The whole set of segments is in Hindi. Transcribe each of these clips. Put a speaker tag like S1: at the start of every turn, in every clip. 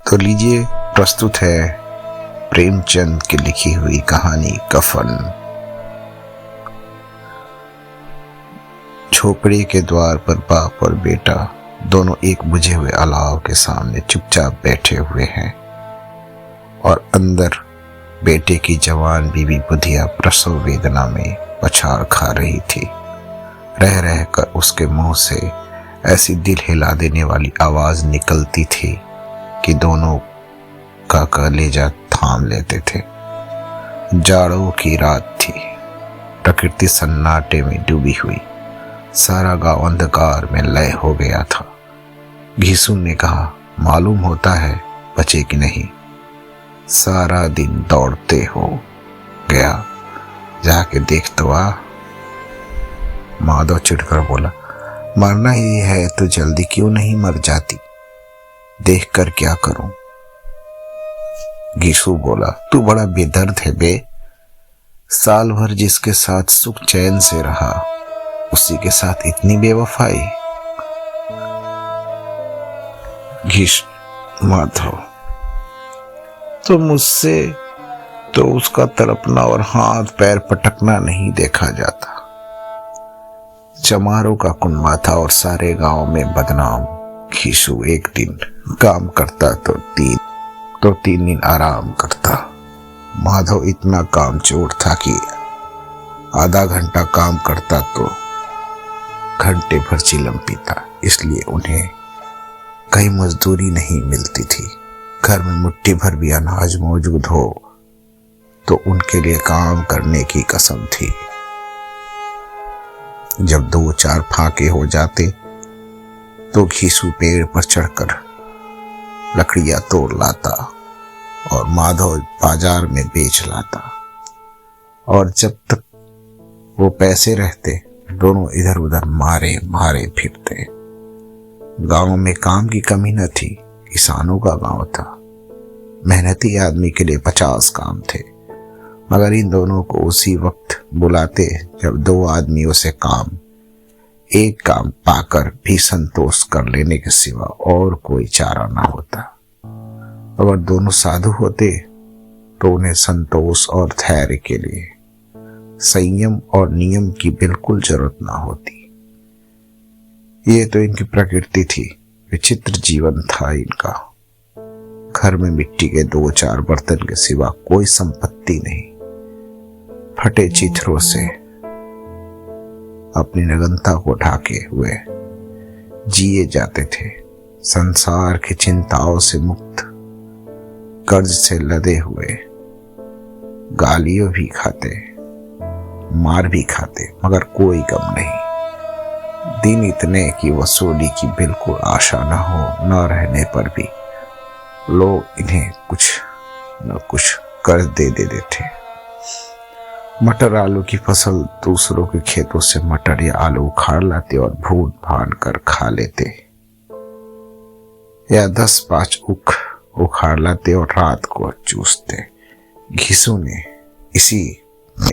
S1: तो लीजिए, प्रस्तुत है प्रेमचंद की लिखी हुई कहानी कफन। झोपड़ी के द्वार पर बाप और बेटा दोनों एक बुझे हुए अलाव के सामने चुपचाप बैठे हुए हैं और अंदर बेटे की जवान बीवी बुधिया प्रसव वेदना में पछाड़ खा रही थी। रह रह कर उसके मुंह से ऐसी दिल हिला देने वाली आवाज निकलती थी कि दोनों का कलेजा थाम लेते थे। जाड़ों की रात थी। प्रकृति सन्नाटे में डूबी हुई। सारा गांव अंधकार में लय हो गया था। घीसू ने कहा, मालूम होता है बचे कि नहीं। सारा दिन दौड़ते हो गया, जाके देख तो आ। माधव चिढ़कर बोला, मरना ही है तो जल्दी क्यों नहीं मर जाती। देख कर क्या करूं। घीसू बोला, तू बड़ा बेदर्द है बे। साल भर जिसके साथ सुख चैन से रहा, उसी के साथ इतनी बेवफाई। माधव, तो मुझसे तो उसका तड़पना और हाथ पैर पटकना नहीं देखा जाता। चमारों का कुनबा था और सारे गांव में बदनाम। घीसू एक दिन काम करता तो तीन दिन आराम करता। माधव इतना कामचोर था कि आधा घंटा काम करता तो घंटे भर चिलम पीता। इसलिए उन्हें कहीं मजदूरी नहीं मिलती थी। घर में मुट्ठी भर भी अनाज मौजूद हो तो उनके लिए काम करने की कसम थी। जब 2-4 फाके हो जाते तो घीसू पेड़ पर चढ़कर लकड़ियां तोड़ लाता और माधव बाजार में बेच लाता। और जब तक वो पैसे रहते, दोनों इधर उधर मारे फिरते। गांव में काम की कमी न थी। किसानों का गांव था। मेहनती आदमी के लिए 50 काम थे, मगर इन दोनों को उसी वक्त बुलाते जब 2 आदमियों से एक काम पाकर भी संतोष कर लेने के सिवा और कोई चारा ना होता। अगर दोनों साधु होते तो उन्हें संतोष और धैर्य के लिए संयम और नियम की बिल्कुल जरूरत ना होती। ये तो इनकी प्रकृति थी। विचित्र जीवन था इनका। घर में मिट्टी के 2-4 बर्तन के सिवा कोई संपत्ति नहीं। फटे चिथड़ों से अपनी नग्नता को ढाके हुए जिए जाते थे। संसार की चिंताओं से मुक्त, कर्ज से लदे हुए, गालियों भी खाते, मार भी खाते, मगर कोई गम नहीं। दिन इतने की वसूली की बिल्कुल आशा न हो, न रहने पर भी लोग इन्हें कुछ न कुछ कर्ज दे देते थे। मटर आलू की फसल दूसरों के खेतों से मटर या आलू उखाड़ लाते और भून भान कर खा लेते, या 10-5 उखाड़ लाते और रात को चूसते। घीसू ने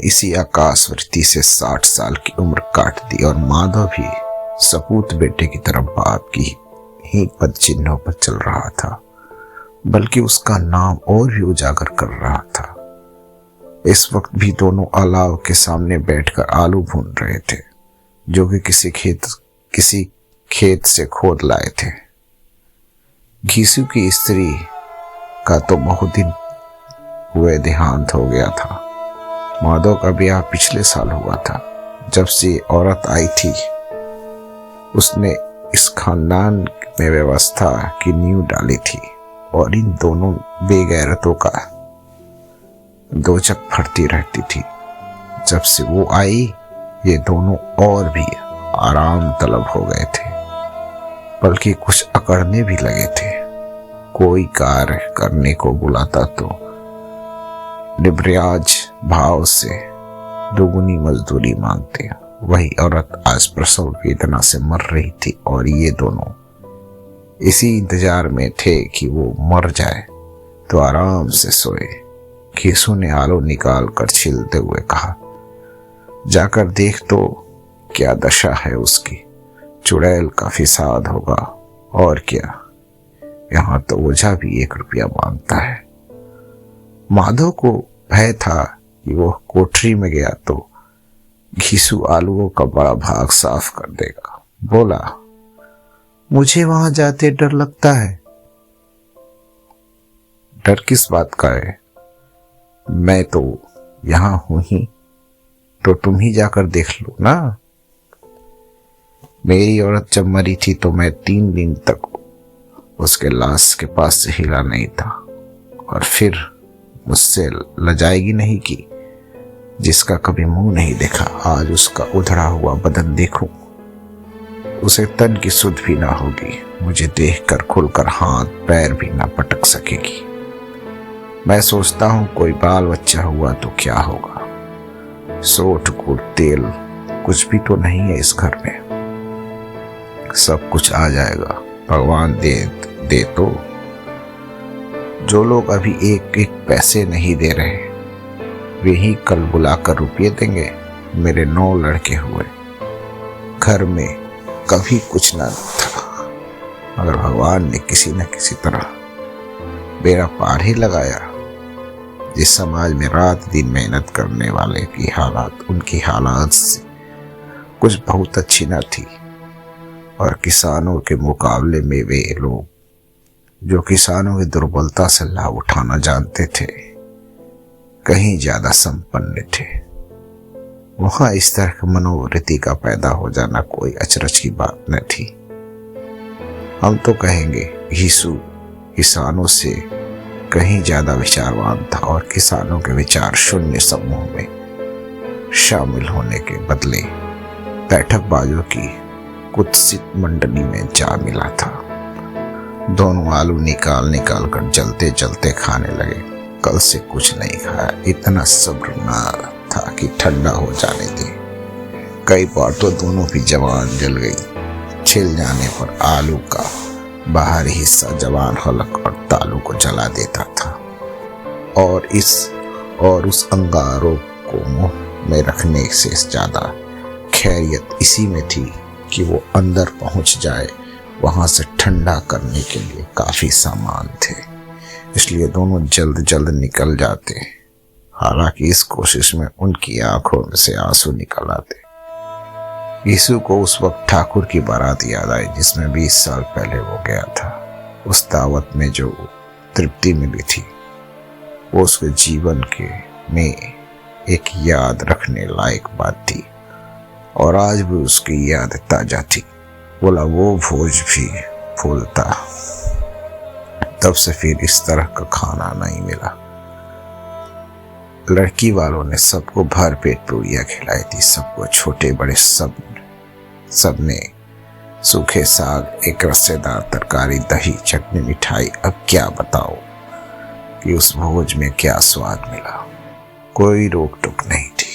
S1: इसी आकाशवृत्ति से 60 साल की उम्र काट दी और माधव भी सपूत बेटे की तरफ बाप की ही पद चिन्हों पर चल रहा था, बल्कि उसका नाम और भी उजागर कर रहा था। इस वक्त भी दोनों अलाव के सामने बैठकर आलू भून रहे थे, जो कि किसी खेत से खोद लाए थे। घीसू की स्त्री का तो बहुत दिन हुए देहांत हो गया था। माधव का ब्याह पिछले साल हुआ था। जब से औरत आई थी, उसने इस खानदान में व्यवस्था की नींव डाली थी और इन दोनों बेगैरतों का दोचक फटती रहती थी। जब से वो आई, ये दोनों और भी आराम तलब हो गए थे, बल्कि कुछ अकड़ने भी लगे थे। कोई कार्य करने को बुलाता तो निब्रियाज भाव से दोगुनी मजदूरी मांगते। वही औरत आज प्रसव वेदना से मर रही थी और ये दोनों इसी इंतजार में थे कि वो मर जाए तो आराम से सोए। घीसू ने आलू निकाल कर छीलते हुए कहा, जाकर देख तो क्या दशा है उसकी। चुड़ैल का फिसाद होगा और क्या। यहाँ तो ओझा भी 1 रुपया मांगता है। माधव को भय था कि वो कोठरी में गया तो घीसू आलूओं का बड़ा भाग साफ कर देगा। बोला, मुझे वहां जाते डर लगता है। डर किस बात का है? मैं तो यहां हूं ही, तो तुम ही जाकर देख लो ना। मेरी औरत जब मरी थी तो मैं 3 दिन तक उसके लाश के पास से हिला नहीं था, और फिर मुझसे लजाएगी नहीं कि जिसका कभी मुंह नहीं देखा आज उसका उधड़ा हुआ बदन देखूं। उसे तन की सुध भी ना होगी, मुझे देखकर खुलकर हाथ पैर भी ना पटक सकेगी। मैं सोचता हूं कोई बाल बच्चा हुआ तो क्या होगा। सोट गुड़ तेल कुछ भी तो नहीं है इस घर में। सब कुछ आ जाएगा, भगवान दे तो। जो लोग अभी 1-1 पैसे नहीं दे रहे, वे ही कल बुलाकर रुपये देंगे। मेरे 9 लड़के हुए, घर में कभी कुछ ना था, मगर भगवान ने किसी न किसी तरह बेड़ा पार ही लगाया। जिस समाज में रात दिन मेहनत करने वाले की हालात उनकी हालात से कुछ बहुत अच्छी न थी, और किसानों के मुकाबले में वे लोग जो किसानों की दुर्बलता से लाभ उठाना जानते थे कहीं ज्यादा संपन्न थे। वहां इस तरह की मनोवृत्ति का पैदा हो जाना कोई अचरज की बात न थी। हम तो कहेंगे यीशु किसानों से कहीं ज्यादा विचारवान था, और किसानों के विचार शून्य समूह में शामिल होने के बदले बैठकबाजों की कुत्सित मंडली में जा मिला था। दोनों आलू निकाल कर जलते जलते खाने लगे। कल से कुछ नहीं खाया, इतना सब्र न था कि ठंडा हो जाने दे। कई बार तो दोनों की जवान जल गई। छिल जाने पर आलू का बाहरी हिस्सा जवान हलक और तालू को जला देता था, और उस अंगारों को मुंह में रखने से ज्यादा खैरियत इसी में थी कि वो अंदर पहुंच जाए। वहां से ठंडा करने के लिए काफी सामान थे, इसलिए दोनों जल्द जल्द निकल जाते। हालांकि इस कोशिश में उनकी आंखों में से आंसू निकल आते। यीशु को उस वक्त ठाकुर की बारात याद आई जिसमें 20 साल पहले वो गया था। उस दावत में जो तृप्ति मिली थी वो उसके जीवन में एक याद रखने लायक बात थी, और आज भी उसकी याद ताजा थी। बोला, वो भोज भी फूलता। तब से फिर इस तरह का खाना नहीं मिला। लड़की वालों ने सबको भर पेट पूरियां खिलाई थी, सबको छोटे बड़े सबने सूखे साग, एक रस्सेदार तरकारी, दही, चटनी, मिठाई। अब क्या बताओ कि उस भोज में क्या स्वाद मिला। कोई रोक टोक नहीं थी,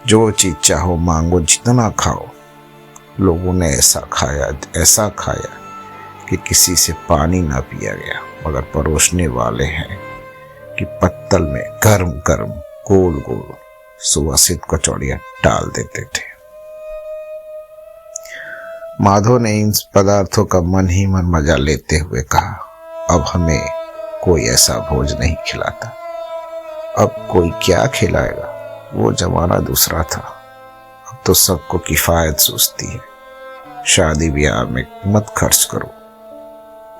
S1: जो चीज चाहो मांगो, जितना खाओ। लोगों ने ऐसा खाया कि किसी से पानी ना पिया गया, मगर परोसने वाले हैं कि पत्तल में गर्म गर्म गोल गोल सुवासित कचौड़ियां डाल देते थे। माधव ने इन पदार्थों का मन ही मन मजा लेते हुए कहा, अब हमें कोई ऐसा भोज नहीं खिलाता। अब कोई क्या खिलाएगा? वो जमाना दूसरा था। अब तो सबको किफायत सूझती है। शादी ब्याह में मत खर्च करो,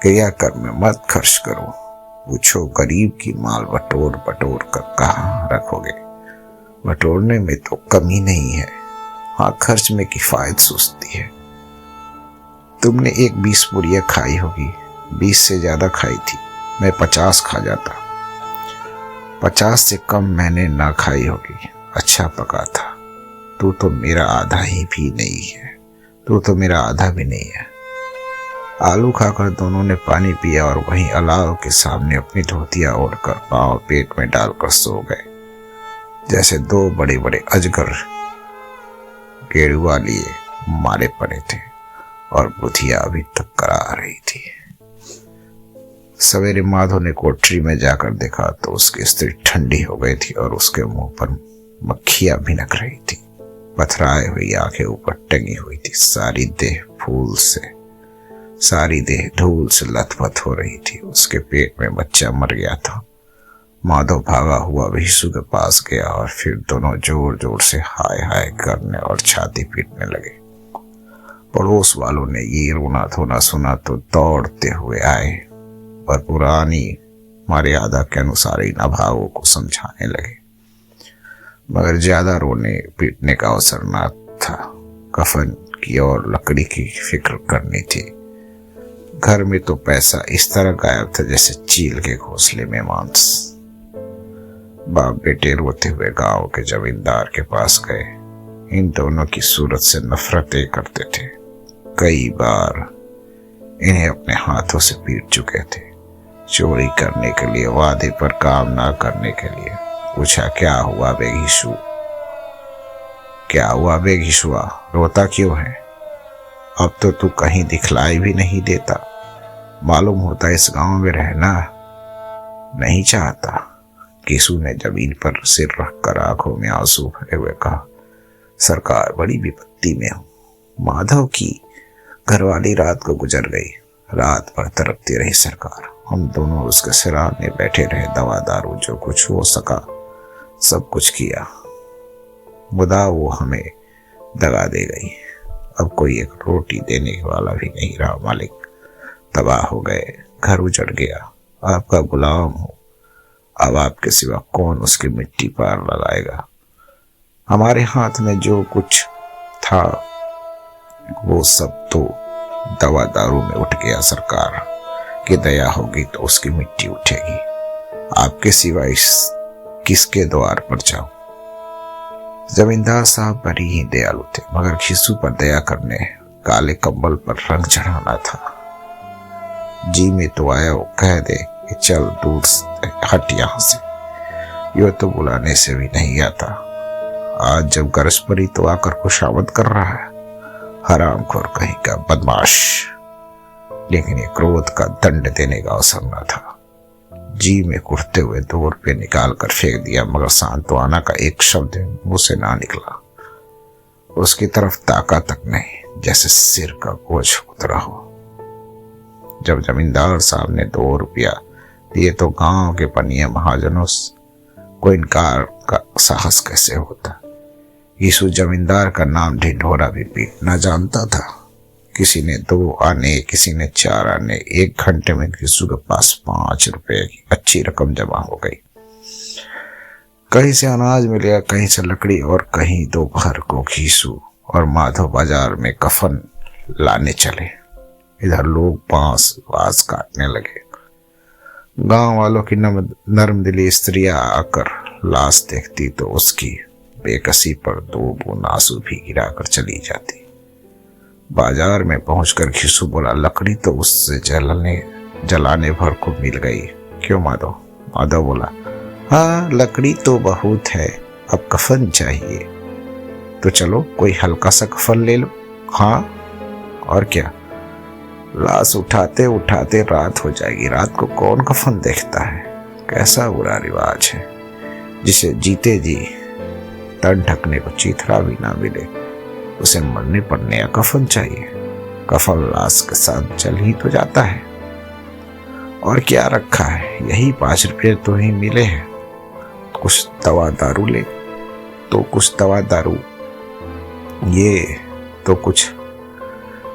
S1: क्रियाकर्म में मत खर्च करो। पूछो गरीब की माल बटोर कर कहाँ रखोगे? बटोरने में तो कमी नहीं है, हाँ खर्च में किफायत सूझती है। तुमने 20 पूरियां खाई होगी, 20 से ज्यादा खाई थी। मैं 50 खा जाता। 50 से कम मैंने ना खाई होगी। अच्छा पका था। तू तो मेरा आधा ही भी नहीं है। तू तो मेरा आधा भी नहीं है। आलू खाकर दोनों ने पानी पिया और वहीं अलाव के सामने अपनी धोतियां ओढ़कर पांव पेट में डालकर सो गए, जैसे 2 बड़े बड़े अजगर गेड़ुआ लिए मारे पड़े थे, और बुधिया अभी तक करा रही थी। सवेरे माधव ने कोठरी में जाकर देखा तो उसकी स्त्री ठंडी हो गई थी और उसके मुंह पर मक्खियां भिनक रही थी। पथराए हुई आंखें ऊपर टंगी हुई थी, सारी देह फूल से सारी देह धूल से लथपथ हो रही थी। उसके पेट में बच्चा मर गया था। माधव भागा हुआ भीषु के पास गया और फिर दोनों जोर जोर से हाय हाय करने और छाती पीटने लगे। पड़ोस वालों ने ये रोना धोना सुना तो दौड़ते हुए आए और पुरानी मर्यादा के अनुसार इन अभावों को समझाने लगे, मगर ज्यादा रोने पीटने का अवसर न था। कफन की और लकड़ी की फिक्र करनी थी। घर में तो पैसा इस तरह गायब था जैसे चील के घोंसले में मांस। बाप बेटे रोते हुए गांव के जमींदार के पास गए। इन दोनों की सूरत से नफरतें करते थे। कई बार इन्हें अपने हाथों से पीट चुके थे। चोरी करने के लिए, वादे पर काम ना करने के लिए। पूछा, क्या हुआ बे घिसू, क्या हुआ बे घिसुआ, रोता क्यों है? अब तो तू कहीं दिखलाई भी नहीं देता। मालूम होता इस गांव में रहना नहीं चाहता। घिसू ने जमीन पर सिर रखकर आंखों में आंसू भरे हुए कहा, सरकार बड़ी विपत्ति में हूं। माधव की घरवाली रात को गुजर गई। रात भर तड़पती रही सरकार। हम दोनों उसके सिरहाने बैठे रहे। दवा दारू जो कुछ हो सका सब कुछ किया। मुदा वो हमें दगा दे गई। अब कोई एक रोटी देने वाला भी नहीं रहा। मालिक तबाह हो गए, घर उजड़ गया। आपका गुलाम हूं। अब आपके सिवा कौन उसकी मिट्टी पार लगाएगा? हमारे हाथ में जो कुछ था वो सब तो दवा दारू में उठ गया। सरकार की दया होगी तो उसकी मिट्टी उठेगी। आपके सिवा किसके द्वार पर जाऊं? जमींदार साहब बड़ी ही दयालु थे, मगर घिसू पर दया करने, काले कंबल पर रंग चढ़ाना था। जी में तो आया वो कह दे कि चल दूर हट यहां से। यो तो बुलाने से भी नहीं आता। आज जब गरज पड़ी तो आकर खुशामद कर रहा है। हरामखोर कहीं का बदमाश। लेकिन ये क्रोध का दंड देने का अवसर न था। जी में कुटते हुए 2 रुपये निकाल कर फेंक दिया, मगर सांत्वना का एक शब्द मुंह से ना निकला। उसकी तरफ ताका तक नहीं, जैसे सिर का बोझ उतरा हो। जब जमींदार साहब ने 2 रुपया दिए तो गांव के पनिया महाजनों को इनकार का साहस कैसे होता। यीशु जमींदार का नाम ढिंढोरा भी न जानता था। किसी ने 2 आने, किसी ने 4 आने। 1 घंटे में यीशु के पास 5 रुपए की अच्छी रकम जमा हो गई। कहीं से अनाज मिलेगा, कहीं से लकड़ी, और कहीं दोपहर को घिसू और माधव बाजार में कफन लाने चले। इधर लोग बांस वास काटने लगे। गांव वालों की नर्म दिली स्त्रियां आकर लाश देखती तो उसकी बेकसी पर 2 बूंद आंसू भी गिराकर चली जाती। बाजार में पहुंचकर घिसू बोला, लकड़ी तो उससे जलाने भर को मिल गई। क्यों माधव? माधव बोला, हाँ लकड़ी तो बहुत है, अब कफन चाहिए। तो चलो कोई हल्का सा कफन ले लो। हाँ और क्या, लाश उठाते उठाते रात हो जाएगी। रात को कौन कफन देखता है? कैसा बुरा रिवाज है, जिसे जीते जी तन ढकने को चीथड़ा भी ना मिले उसे मरने पर नया कफन चाहिए। कफन लाश के साथ जल ही तो जाता है। और क्या रखा है, यही 5 रुपये तो ही मिले हैं। कुछ दवा दारू ले तो कुछ दवा दारू, ये तो कुछ,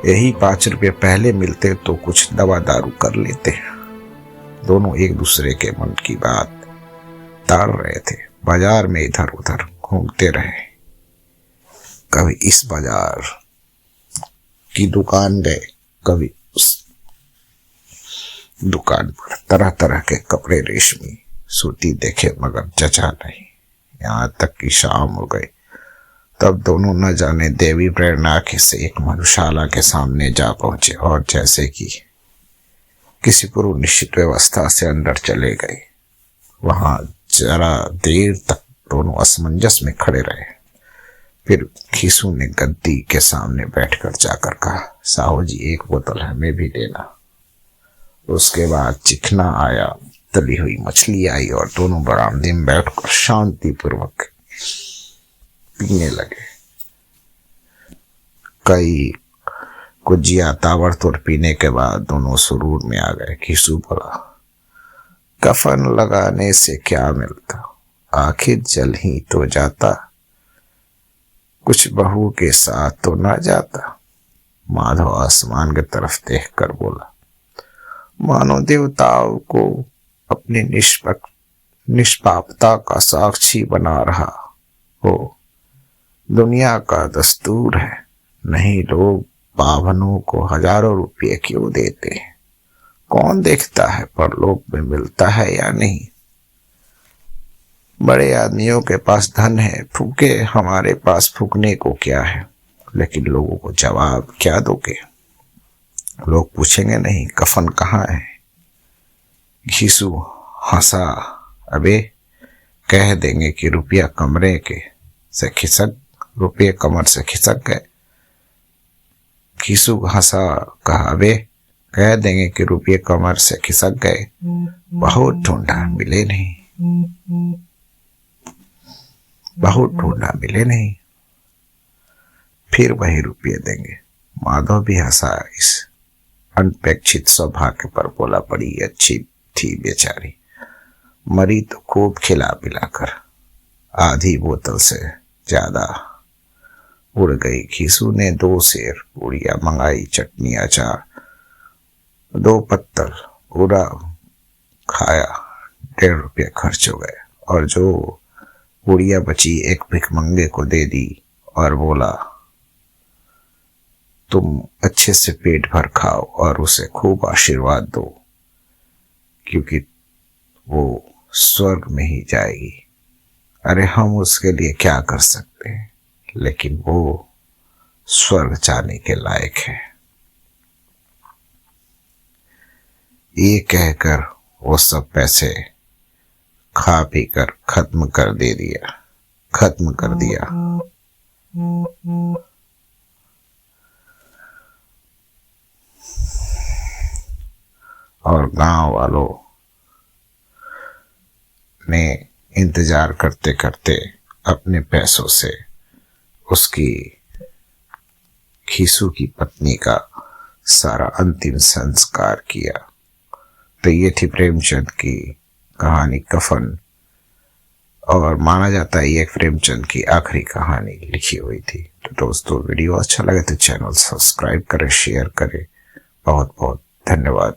S1: यही 5 रुपये पहले मिलते तो कुछ दवा दारू कर लेते। दोनों एक दूसरे के मन की बात ताड़ रहे थे। बाजार में इधर उधर घूमते रहे। कभी इस बाजार की दुकान गए, कभी उस दुकान पर तरह तरह के कपड़े, रेशमी सूती देखे, मगर जचा नहीं। यहाँ तक कि शाम हो गई। तब दोनों न जाने देवी प्रेरणा से एक मधुशाला के सामने जा पहुंचे और जैसे कि किसी पूर्व निश्चित व्यवस्था से अंदर चले गए। वहां जरा देर तक दोनों असमंजस में खड़े रहे। फिर घिसू ने गद्दी के सामने बैठकर जाकर कहा, साहू जी 1 बोतल हमें भी देना। उसके बाद चिकना आया, तली हुई मछली आई और दोनों बरामदे में बैठकर शांतिपूर्वक पीने लगे। कुजिया ताबड़तोड़ पीने के बाद दोनों सुरूर में आ गए। घीसू बोला, कफन लगाने से क्या मिलता, आखिर जल ही तो जाता, कुछ बहू के साथ तो ना जाता। माधव आसमान की तरफ देखकर बोला, मानो देवताओं को अपनी निष्पापता का साक्षी बना रहा हो। दुनिया का दस्तूर है, नहीं लोग पावनों को हजारों रुपये क्यों देते हैं? कौन देखता है परलोक में मिलता है या नहीं? बड़े आदमियों के पास धन है, फूके, हमारे पास फूकने को क्या है? लेकिन लोगों को जवाब क्या दोगे? लोग पूछेंगे नहीं कफन कहाँ है? घीसू हंसा, अबे कह देंगे कि रुपया कमरे के से खिसक, रुपये कमर से खिसक गए। घीसू हंसा, कहा, अबे कह देंगे कि रुपये कमर से खिसक गए, बहुत ढूंढा मिले नहीं, बहुत ढूंढा मिले नहीं, फिर वही रुपये देंगे। माधव भी हंसा। इस अनपेक्षित सौभाग्य पर बोला, बड़ी अच्छी थी बेचारी, मरी तो खूब खिला पिलाकर, आधी बोतल से ज्यादा उड़ गई। घीसू ने 2 सेर पूड़ियां मंगाई, चटनी अचार, 2 पत्तल पूरा खाया, 1.5 रुपये खर्च हो गए। और जो पूड़ियां बची एक भिखमंगे को दे दी और बोला, तुम अच्छे से पेट भर खाओ और उसे खूब आशीर्वाद दो, क्योंकि वो स्वर्ग में ही जाएगी। अरे हम उसके लिए क्या कर सकते हैं, लेकिन वो स्वर्ग जाने के लायक है। ये कहकर वो सब पैसे खा पी कर खत्म कर दिया। और गांव वालों ने इंतजार करते करते अपने पैसों से उसकी घीसू की पत्नी का सारा अंतिम संस्कार किया। तो ये थी प्रेमचंद की कहानी कफन, और माना जाता है ये प्रेमचंद की आखिरी कहानी लिखी हुई थी। तो दोस्तों वीडियो अच्छा लगे तो चैनल सब्सक्राइब करें, शेयर करें। बहुत बहुत धन्यवाद।